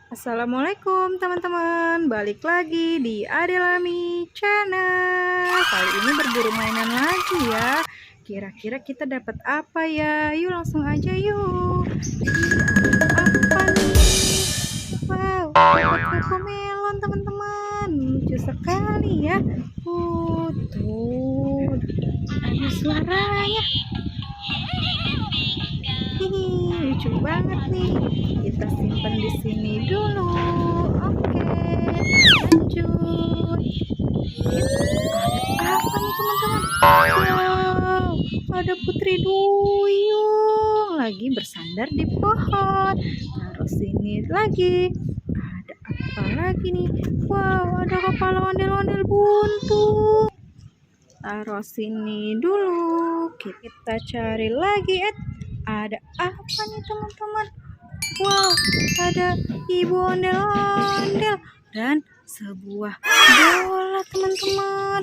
Assalamualaikum teman-teman, balik lagi di Adelami Channel. Kali ini berburu mainan lagi ya. Kira-kira kita dapat apa ya? Yuk langsung aja yuk. Apa nih? Wow, dapat Cocomelon teman-teman. Lucu sekali ya. Tuh, ada suaranya. Lucu banget nih. Kita simpan di sini dulu. Oke, lanjut. Apa nih teman-teman? Wow, ada Putri Duyung lagi bersandar di pohon. Taruh sini lagi. Ada apa lagi nih? Wow, ada kepala ondel-ondel buntu. Taruh sini dulu. Kita cari lagi. Ada apa nih teman-teman? Wow, ada ibu ondel-ondel dan sebuah bola teman-teman.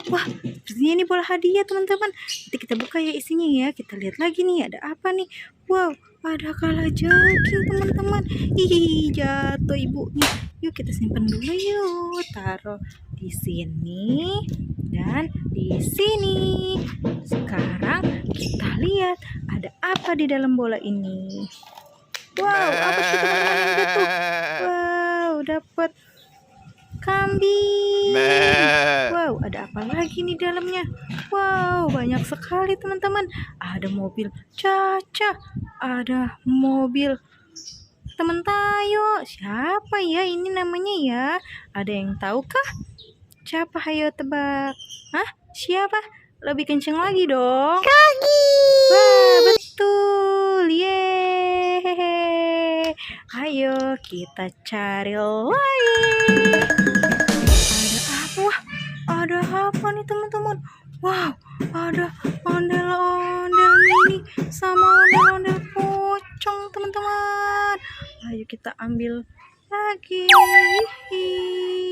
Wah, sepertinya ini bola hadiah teman-teman. Nanti kita buka ya isinya ya. Kita lihat lagi nih ada apa nih. Wow, ada kalajengking teman-teman. Ih, jatuh ibunya. Yuk kita simpan dulu yuk. Taruh di sini dan di sini. Sekarang kita lihat ada apa di dalam bola ini. Wow, apa sih teman-teman yang jatuh? Wow, dapat kambing. Wow, ada apa lagi nih dalamnya? Wow, banyak sekali teman-teman. Ada mobil Caca, ada mobil teman Tayo. Siapa ya ini namanya ya? Ada yang tahu kah? Siapa? Ayo tebak. Hah? Siapa? Lebih kenceng lagi dong. Kaki. Wah, betul. Yeay. Ayo kita cari lagi. Ada apa? Wah, ada apa nih teman-teman? Wow, ada ondel-ondel mini sama ondel-ondel pocong teman-teman. Ayo kita ambil lagi.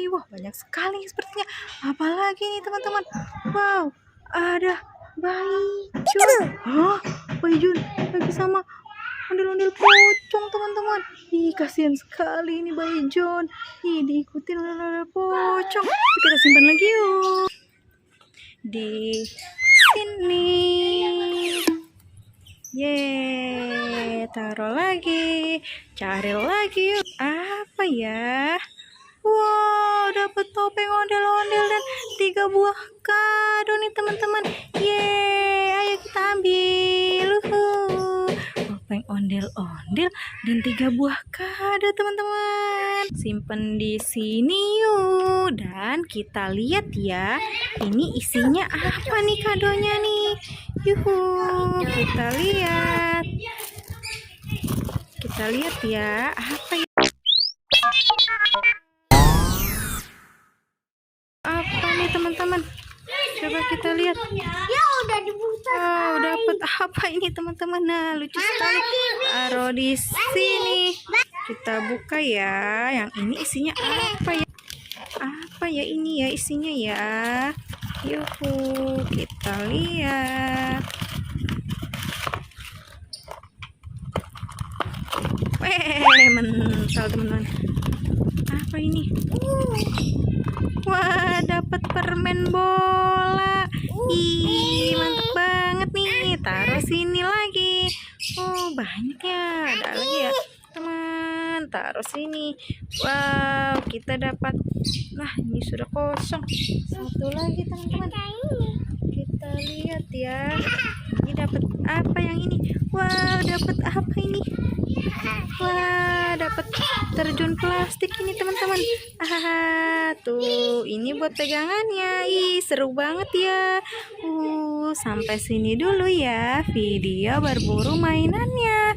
Wah, banyak sekali sepertinya. Apalagi nih teman-teman? Wow, ada bayi Jun. Hah? Bayi Jun lagi sama ondel-ondel pocong teman-teman. Ih, kasihan sekali ini bayi Jun. Ih, diikutin ondel-ondel pocong. Kita simpan lagi yuk. Di sini. Yeay, taruh lagi. Cari lagi yuk. Apa ya? Wow, dapat topeng ondel-ondel dan 3 buah kado nih teman-teman. Yeay, ayo kita ambil. Topeng ondel-ondel dan 3 buah kado teman-teman. Simpen di sini yuk. Dan kita lihat ya. Ini isinya apa nih kadonya nih? Yuhu, kita lihat. Kita lihat ya. Apa ya? Apa nih teman-teman? Coba kita lihat. Ya udah dibuka. Wow, dapat apa ini teman-teman? Nah, lucu sekali. Taruh di sini. Kita buka ya. Yang ini isinya apa ya? Apa ya ini ya isinya ya? Yuhu, kita lihat. Mental teman-teman. Apa ini? Wah, dapat permen bola. Ih, mantep banget nih. Taruh sini lagi. Oh, banyak ya. Ada lagi ya, teman. Taruh sini. Wow, kita dapat. Nah, ini sudah kosong. Satu lagi, teman-teman. Kita lihat ya. Ini dapat apa yang ini? Wow, dapat apa ini? Wah, dapat terjun plastik ini teman-teman. Tuh, ini buat pegangannya. Ih, seru banget ya. Sampai sini dulu ya video berburu mainannya.